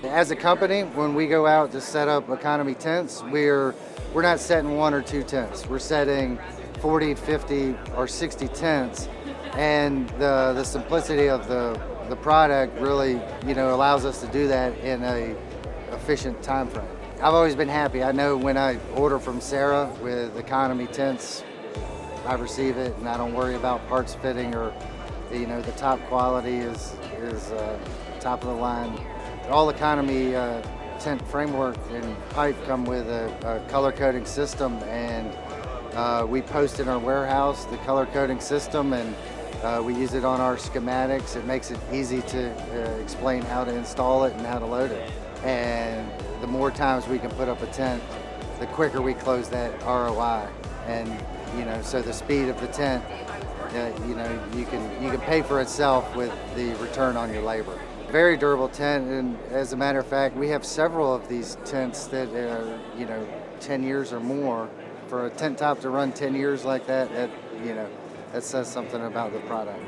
As a company, when we go out to set up economy tents, we're not setting one or two tents. We're setting 40, 50, or 60 tents, and the simplicity of the product really, allows us to do that in a efficient time frame. I've always been happy. I know when I order from Sarah with economy tents, I receive it and I don't worry about parts fitting or, the top quality is top of the line. All economy tent framework and pipe come with a color coding system, and we post in our warehouse the color coding system, and we use it on our schematics. It makes it easy to explain how to install it and how to load it. And the more times we can put up a tent, the quicker we close that ROI. And so the speed of the tent, you can pay for itself with the return on your labor. Very durable tent, and as a matter of fact, we have several of these tents that are 10 years or more. For a tent top to run 10 years like that, that says something about the product.